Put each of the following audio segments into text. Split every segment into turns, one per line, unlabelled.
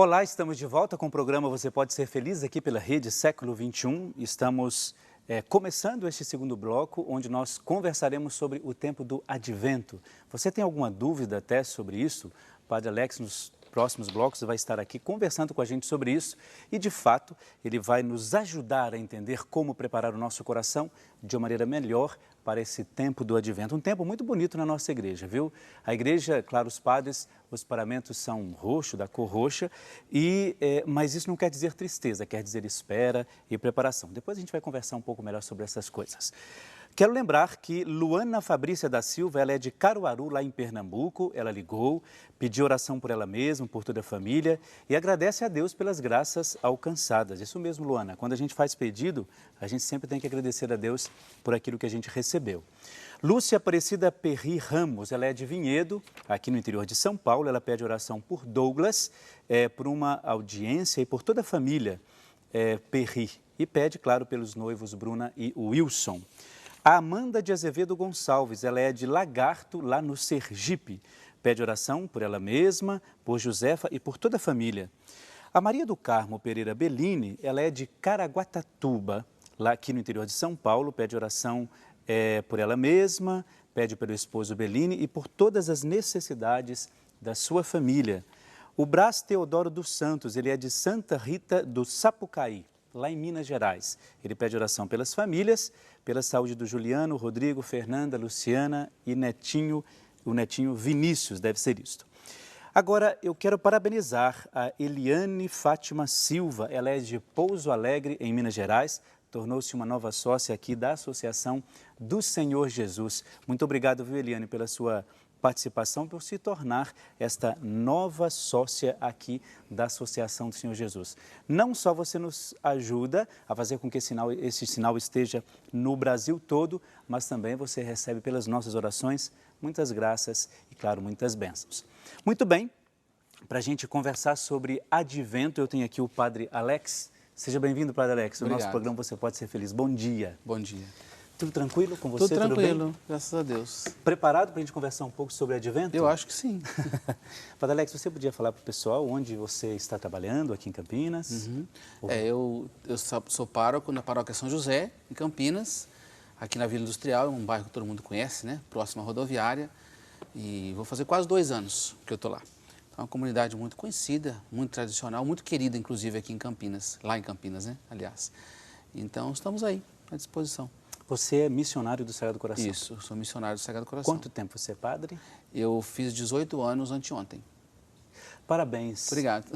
Olá, estamos de volta com o programa Você Pode Ser Feliz aqui pela Rede Século XXI. Estamos começando este segundo bloco, onde nós conversaremos sobre o tempo do Advento. Você tem alguma dúvida até sobre isso? O Padre Alex, nos próximos blocos, vai estar aqui conversando com a gente sobre isso e, de fato, ele vai nos ajudar a entender como preparar o nosso coração de uma maneira melhor para esse tempo do Advento. Um tempo muito bonito na nossa igreja, viu? A igreja, claro, os padres, os paramentos são roxo, da cor roxa, mas isso não quer dizer tristeza, quer dizer espera e preparação. Depois a gente vai conversar um pouco melhor sobre essas coisas. Quero lembrar que Luana Fabrícia da Silva, ela é de Caruaru, lá em Pernambuco. Ela ligou, pediu oração por ela mesma, por toda a família e agradece a Deus pelas graças alcançadas. Isso mesmo, Luana, quando a gente faz pedido, a gente sempre tem que agradecer a Deus por aquilo que a gente recebeu. Lúcia Aparecida Perri Ramos, ela é de Vinhedo, aqui no interior de São Paulo. Ela pede oração por Douglas, por uma audiência e por toda a família Perri. E pede, claro, pelos noivos Bruna e Wilson. A Amanda de Azevedo Gonçalves, ela é de Lagarto, lá no Sergipe. Pede oração por ela mesma, por Josefa e por toda a família. A Maria do Carmo Pereira Bellini, ela é de Caraguatatuba, lá aqui no interior de São Paulo. Pede oração por ela mesma, pede pelo esposo Bellini e por todas as necessidades da sua família. O Brás Teodoro dos Santos, ele é de Santa Rita do Sapucaí, lá em Minas Gerais. Ele pede oração pelas famílias, pela saúde do Juliano, Rodrigo, Fernanda, Luciana e o netinho Vinícius, deve ser isto. Agora, eu quero parabenizar a Eliane Fátima Silva. Ela é de Pouso Alegre, em Minas Gerais. Tornou-se uma nova sócia aqui da Associação do Senhor Jesus. Muito obrigado, viu, Eliane, pela sua participação, por se tornar esta nova sócia aqui da Associação do Senhor Jesus. Não só você nos ajuda a fazer com que esse sinal esteja no Brasil todo, mas também você recebe pelas nossas orações muitas graças e, claro, muitas bênçãos. Muito bem, para a gente conversar sobre Advento, eu tenho aqui o Padre Alex. Seja bem-vindo, Padre Alex. O nosso programa Você Pode Ser Feliz. Bom dia.
Bom dia.
Tudo tranquilo com você?
Tudo tranquilo,
bem?
graças a Deus.
Preparado para a gente conversar um pouco sobre Advento?
Eu acho que sim.
Padre Alex, você podia falar para o pessoal onde você está trabalhando aqui em Campinas?
Uhum. Eu sou pároco na paróquia São José, em Campinas, aqui na Vila Industrial, um bairro que todo mundo conhece, né? Próximo à rodoviária. E vou fazer quase 2 anos que eu estou lá. É uma comunidade muito conhecida, muito tradicional, muito querida, inclusive, aqui em Campinas, lá em Campinas, né? Aliás. Então, estamos aí, à disposição.
Você é missionário do Sagrado Coração?
Isso, eu sou missionário do Sagrado Coração.
Quanto tempo você é padre?
Eu fiz 18 anos anteontem.
Parabéns.
Obrigado.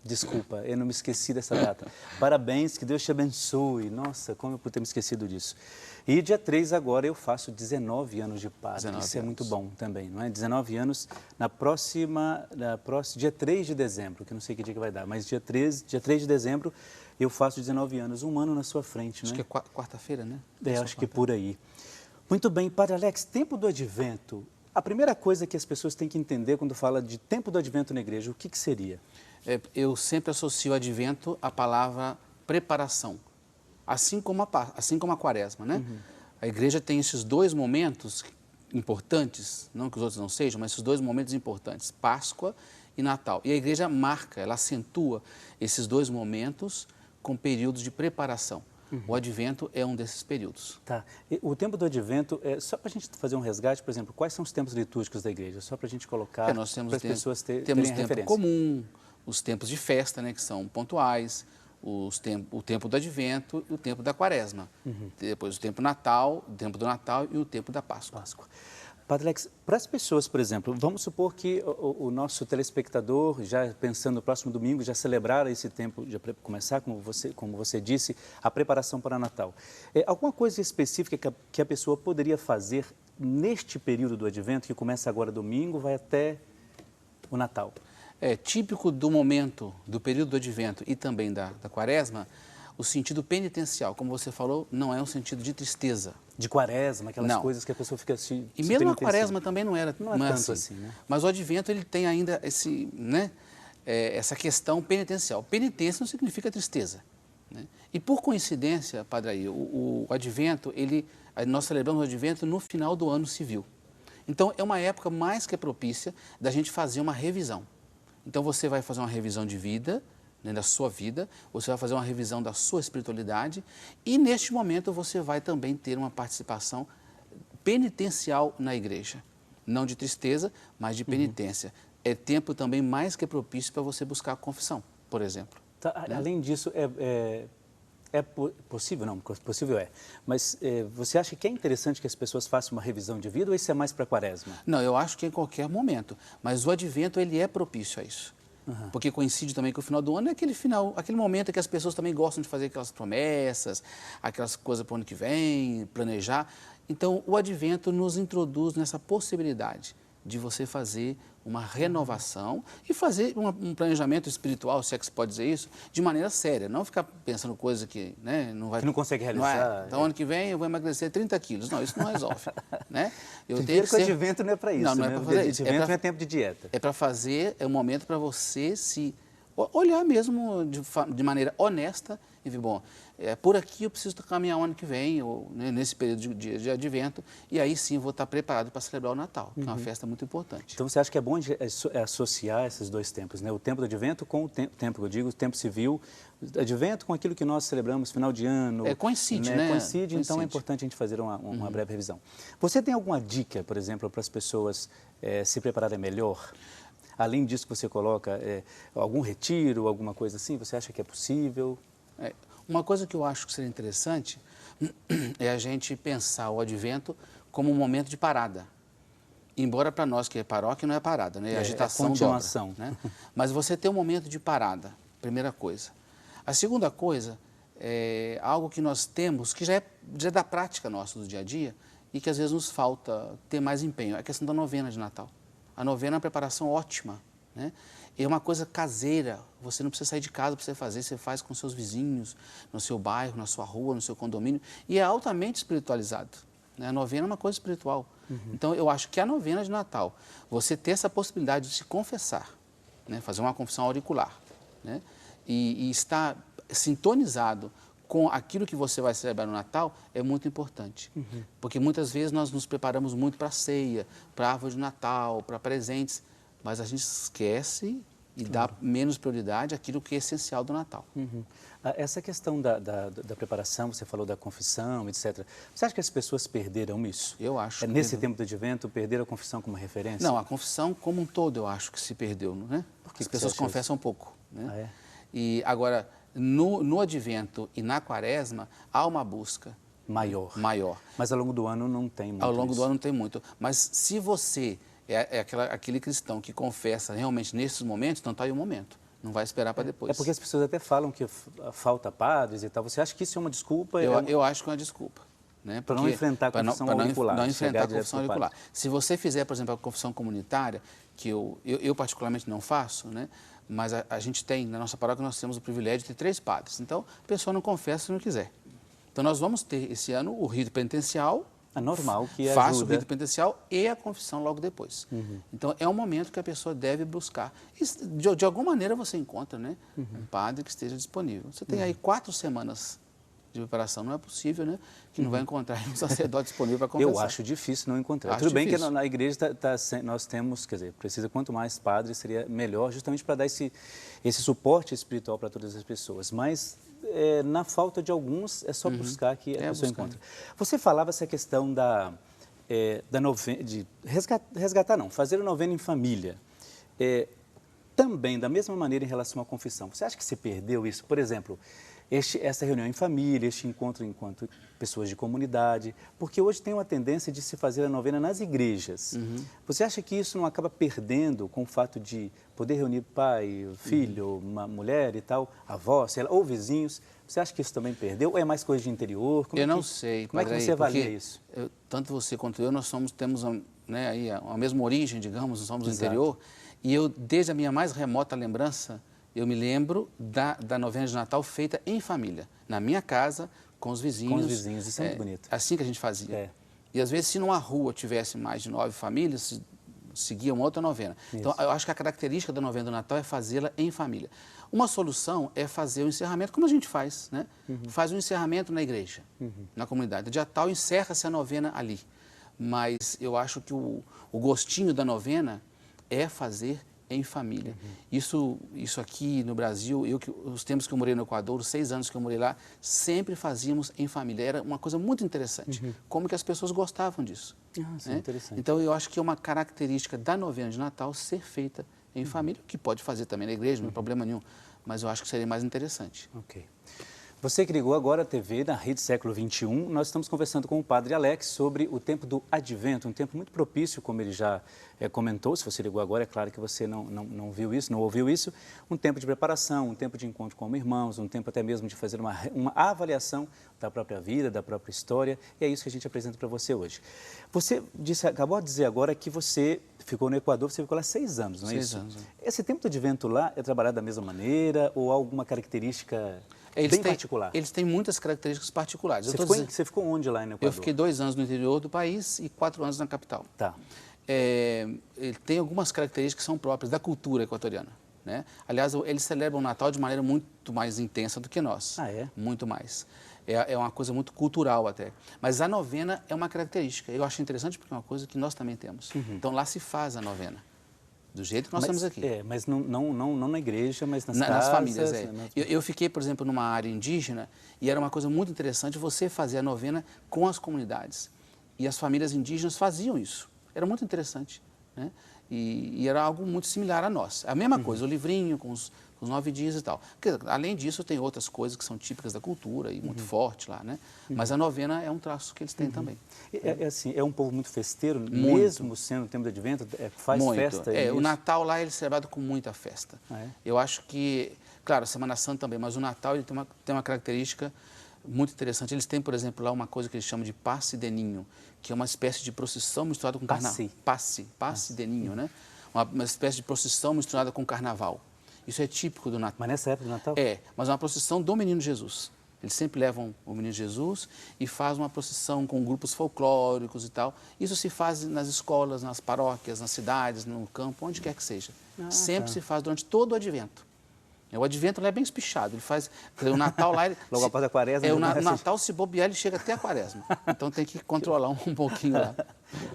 Desculpa, eu não me esqueci dessa data. Parabéns, que Deus te abençoe. Nossa, como eu pude ter me esquecido disso. E dia 3 agora eu faço 19 anos de padre. Isso é muito bom também, não é? 19 anos dia 3 de dezembro, que eu não sei que dia que vai dar, mas dia 3 de dezembro eu faço 19 anos, um ano na sua frente,
acho
né?
que é quarta-feira, né?
Acho que por aí. Muito bem, Padre Alex, tempo do Advento. A primeira coisa que as pessoas têm que entender quando fala de tempo do Advento na igreja, o que seria?
Eu sempre associo Advento à palavra preparação, assim como a Quaresma, né? Uhum. A igreja tem esses 2 momentos importantes, não que os outros não sejam, mas esses 2 momentos importantes, Páscoa e Natal. E a igreja marca, ela acentua esses 2 momentos com períodos de preparação. Uhum. O Advento é um desses períodos.
Tá. O tempo do Advento, só para a gente fazer um resgate, por exemplo, quais são os tempos litúrgicos da igreja? Só para a gente colocar,
nós temos
para as pessoas terem
temos
referência.
Tempo comum, os tempos de festa, né, que são pontuais, o tempo do Advento e o tempo da Quaresma. Uhum. Depois o tempo do Natal e o tempo da Páscoa.
Padre Alex, para as pessoas, por exemplo, vamos supor que o nosso telespectador, já pensando no próximo domingo, já celebrar esse tempo, já começar, como você disse, a preparação para o Natal. Alguma coisa específica que a pessoa poderia fazer neste período do Advento, que começa agora domingo, vai até o Natal?
É típico do momento, do período do Advento e também da Quaresma, o sentido penitencial, como você falou, não é um sentido de tristeza.
De Quaresma, aquelas coisas que a pessoa fica se
E mesmo a Quaresma também não é
tanto assim, né?
Mas o Advento, ele tem ainda essa questão penitencial. Penitência não significa tristeza, né? E por coincidência, Padre Aí, o Advento, nós celebramos o Advento no final do ano civil. Então, é uma época mais que propícia da gente fazer uma revisão. Então você vai fazer uma revisão de vida, né, da sua vida, você vai fazer uma revisão da sua espiritualidade e neste momento você vai também ter uma participação penitencial na igreja. Não de tristeza, mas de penitência. É tempo também mais que propício para você buscar a confissão, por exemplo.
Tá,
né?
além disso, possível? Não, possível é. Mas você acha que é interessante que as pessoas façam uma revisão de vida ou isso é mais para a quaresma?
Não, eu acho que em qualquer momento. Mas o advento, ele é propício a isso. Porque coincide também com o final do ano, é aquele momento em que as pessoas também gostam de fazer aquelas promessas, aquelas coisas para o ano que vem, planejar. Então, o advento nos introduz nessa possibilidade de você fazer uma renovação e fazer um planejamento espiritual, se é que se pode dizer isso, de maneira séria. Não ficar pensando coisa que, né, não vai...
Que não consegue realizar.
Então, ano que vem eu vou emagrecer 30 quilos. Não, isso não resolve. né? Eu tenho
Primeiro
que
que o advento não é para isso.
Não, não
né?
é para fazer
O
isso.
advento não é tempo de dieta.
É para fazer, é um momento para você se olhar mesmo de maneira honesta e ver, bom, por aqui eu preciso caminhar o ano que vem, ou né, nesse período de advento, e aí sim eu vou estar preparado para celebrar o Natal, que é uma festa muito importante.
Então você acha que é bom associar esses dois tempos, né? O tempo do advento com o tempo, eu digo, o tempo civil, advento com aquilo que nós celebramos final de ano.
Coincide, né?
Coincide, então é importante a gente fazer uma breve revisão. Você tem alguma dica, por exemplo, para as pessoas se prepararem melhor? Além disso que você coloca, algum retiro, alguma coisa assim, você acha que é possível?
Uma coisa que eu acho que seria interessante é a gente pensar o advento como um momento de parada. Embora para nós que é paróquia não é parada, né? Agitação,
continuação.
Dobra, né? Mas você tem um momento de parada, primeira coisa. A segunda coisa é algo que nós temos, que já é da prática nossa do dia a dia e que às vezes nos falta ter mais empenho, é a questão da novena de Natal. A novena é uma preparação ótima, né? É uma coisa caseira, você não precisa sair de casa para você fazer, você faz com seus vizinhos, no seu bairro, na sua rua, no seu condomínio, e é altamente espiritualizado. Né? A novena é uma coisa espiritual. Então, eu acho que a novena de Natal, você ter essa possibilidade de se confessar, né? Fazer uma confissão auricular, né? E estar sintonizado com aquilo que você vai celebrar no Natal é muito importante. Porque muitas vezes nós nos preparamos muito para a ceia, para a árvore de Natal, para presentes, mas a gente esquece e dá menos prioridade àquilo que é essencial do Natal.
Essa questão da preparação, você falou da confissão, etc. Você acha que as pessoas perderam isso?
Eu acho.
Nesse tempo do advento, perderam a confissão como referência?
Não, a confissão como um todo eu acho que se perdeu, né? Porque as pessoas confessam pouco. Né?
Ah, é?
E agora, no advento e na quaresma, há uma busca
maior. Mas ao longo do ano não tem muito.
Ao longo do ano não tem muito. Mas se você aquele cristão que confessa realmente nesses momentos, então está aí o momento. Não vai esperar para depois.
É porque as pessoas até falam que falta padres e tal. Você acha que isso é uma desculpa?
Eu acho que é uma desculpa. Né?
Para não enfrentar a confissão auricular.
Não enfrentar a confissão auricular. Se você fizer, por exemplo, a confissão comunitária, que eu particularmente não faço, né? Mas a gente tem, na nossa paróquia, nós temos o privilégio de ter 3 padres. Então, a pessoa não confessa se não quiser. Então, nós vamos ter esse ano o rito penitencial.
É normal que
faça o rito penitencial e a confissão logo depois. Então, é um momento que a pessoa deve buscar. E, de alguma maneira você encontra, né, um padre que esteja disponível. Você tem aí 4 semanas de preparação, não é possível, né, que não vai encontrar um sacerdote disponível para confessar.
Eu acho difícil não encontrar. Tudo bem que na igreja nós temos, quer dizer, precisa quanto mais padres seria melhor, justamente para dar esse suporte espiritual para todas as pessoas. Mas na falta de alguns, é só buscar que a pessoa encontra. Você falava essa questão de resgatar não, fazer a novena em família. Também, da mesma maneira em relação à confissão. Você acha que se perdeu isso? Por exemplo, essa reunião em família, este encontro enquanto pessoas de comunidade, porque hoje tem uma tendência de se fazer a novena nas igrejas. Você acha que isso não acaba perdendo com o fato de poder reunir pai, filho, uma mulher e tal, avó, sei lá, ou vizinhos? Você acha que isso também perdeu ou é mais coisa de interior?
Eu não sei.
Como é que você avalia isso?
Tanto você quanto eu, nós temos né, aí a mesma origem, digamos, nós somos do interior, e eu, desde a minha mais remota lembrança, eu me lembro da novena de Natal feita em família, na minha casa, com os vizinhos.
Com os vizinhos, isso é muito bonito.
Assim que a gente fazia. E às vezes, se numa rua tivesse mais de 9 famílias, seguia uma outra novena. Isso. Então, eu acho que a característica da novena do Natal é fazê-la em família. Uma solução é fazer o encerramento, como a gente faz, né? Faz um encerramento na igreja, na comunidade. Dia tal, encerra-se a novena ali. Mas eu acho que o gostinho da novena é fazer em família. Isso aqui no Brasil, os tempos que eu morei no Equador, os 6 anos que eu morei lá, sempre fazíamos em família. Era uma coisa muito interessante, como que as pessoas gostavam disso.
Isso é interessante.
Então, eu acho que é uma característica da novena de Natal ser feita em família, que pode fazer também na igreja, não tem problema nenhum, mas eu acho que seria mais interessante.
Ok. Você que ligou agora a TV na Rede Século XXI, nós estamos conversando com o Padre Alex sobre o tempo do Advento, um tempo muito propício, como ele já comentou. Se você ligou agora, é claro que você não viu isso, não ouviu isso. Um tempo de preparação, um tempo de encontro com irmãos, um tempo até mesmo de fazer uma avaliação da própria vida, da própria história. E é isso que a gente apresenta para você hoje. Você acabou de dizer agora que você ficou no Equador, você ficou lá 6 anos, não é isso?
6 anos.
Esse tempo do Advento lá é trabalhado da mesma maneira ou há alguma característica bem particular?
Eles têm muitas características particulares.
Você ficou onde lá no Equador?
Eu fiquei 2 anos no interior do país e 4 anos na capital.
Tá.
Ele tem algumas características que são próprias da cultura equatoriana, né? Aliás, eles celebram o Natal de maneira muito mais intensa do que nós.
Ah, é?
Muito mais. É uma coisa muito cultural até. Mas a novena é uma característica. Eu acho interessante porque é uma coisa que nós também temos. Então, lá se faz a novena. Do jeito que nós estamos aqui.
Mas não na igreja, mas nas
nas famílias,
casas.
Eu fiquei, por exemplo, numa área indígena e era uma coisa muito interessante você fazer a novena com as comunidades. E as famílias indígenas faziam isso. Era muito interessante, né? E era algo muito similar a nós. A mesma coisa, o livrinho com os 9 dias e tal. Porque, além disso, tem outras coisas que são típicas da cultura e muito forte lá, né? Mas a novena é um traço que eles têm também.
Assim, é um povo muito festeiro,
Muito.
Mesmo sendo o tempo do Advento, faz
muito.
festa?
O Natal lá ele é celebrado com muita festa.
Ah, é?
Eu acho que, claro, a Semana Santa também, mas o Natal ele tem uma característica muito interessante. Eles têm, por exemplo, lá uma coisa que eles chamam de passe de ninho, que é uma espécie de procissão misturada com carnaval. Passe de ninho, né? Uma espécie de procissão misturada com carnaval. Isso é típico do Natal.
Mas nessa época do Natal?
Mas é uma procissão do Menino Jesus. Eles sempre levam o Menino Jesus e fazem uma procissão com grupos folclóricos e tal. Isso se faz nas escolas, nas paróquias, nas cidades, no campo, onde quer que seja. Sempre se faz durante todo o Advento. O Advento lá é bem espichado, ele faz o Natal lá...
Logo após a Quaresma...
O Natal, se bobear, ele chega até a Quaresma. Então tem que controlar um pouquinho lá.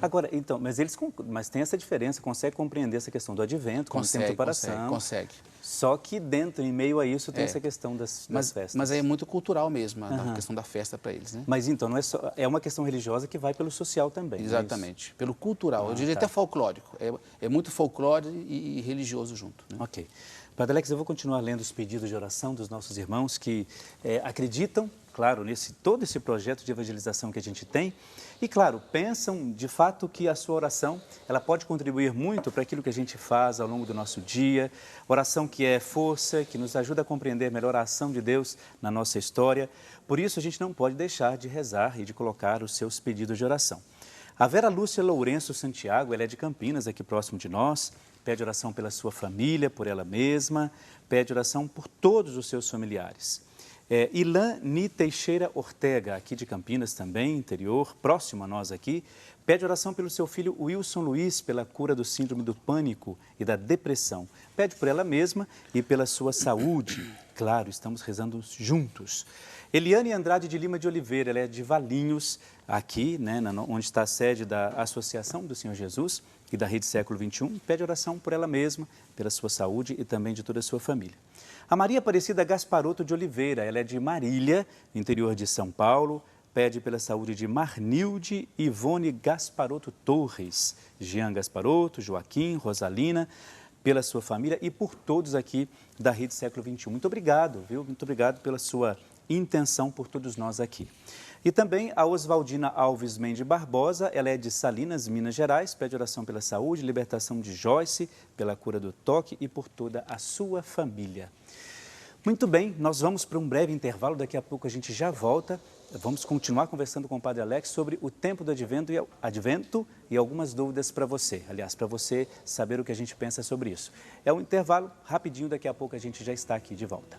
Agora, então, mas tem essa diferença, consegue compreender essa questão do Advento, como tempo de preparação.
Consegue.
Só que dentro, em meio a isso, tem essa questão das festas.
Mas é muito cultural mesmo, a questão da festa para eles, né?
Mas então, não é só, é uma questão religiosa que vai pelo social também.
Exatamente, pelo cultural, eu diria até folclórico. É muito folclore e religioso junto, né?
Ok. Padre Alex, eu vou continuar lendo os pedidos de oração dos nossos irmãos que acreditam, claro, todo esse projeto de evangelização que a gente tem e, claro, pensam de fato que a sua oração ela pode contribuir muito para aquilo que a gente faz ao longo do nosso dia, oração que é força, que nos ajuda a compreender melhor a ação de Deus na nossa história. Por isso, a gente não pode deixar de rezar e de colocar os seus pedidos de oração. A Vera Lúcia Lourenço Santiago, ela é de Campinas, aqui próximo de nós, pede oração pela sua família, por ela mesma, pede oração por todos os seus familiares. Ilane Teixeira Ortega, aqui de Campinas também, interior, próximo a nós aqui, pede oração pelo seu filho Wilson Luiz, pela cura do síndrome do pânico e da depressão. Pede por ela mesma e pela sua saúde. Claro, estamos rezando juntos. Eliane Andrade de Lima de Oliveira, ela é de Valinhos, aqui, né, onde está a sede da Associação do Senhor Jesus e da Rede Século XXI, pede oração por ela mesma, pela sua saúde e também de toda a sua família. A Maria Aparecida Gasparotto de Oliveira, ela é de Marília, interior de São Paulo, pede pela saúde de Marnilde Ivone Gasparotto Torres, Jean Gasparotto, Joaquim, Rosalina, pela sua família e por todos aqui da Rede Século XXI. Muito obrigado, viu? Muito obrigado pela sua intenção por todos nós aqui. E também a Oswaldina Alves Mendes Barbosa, ela é de Salinas, Minas Gerais, pede oração pela saúde, libertação de Joyce, pela cura do toque e por toda a sua família. Muito bem, nós vamos para um breve intervalo, daqui a pouco a gente já volta. Vamos continuar conversando com o Padre Alex sobre o tempo do Advento e algumas dúvidas para você. Aliás, para você saber o que a gente pensa sobre isso. É um intervalo rapidinho, daqui a pouco a gente já está aqui de volta.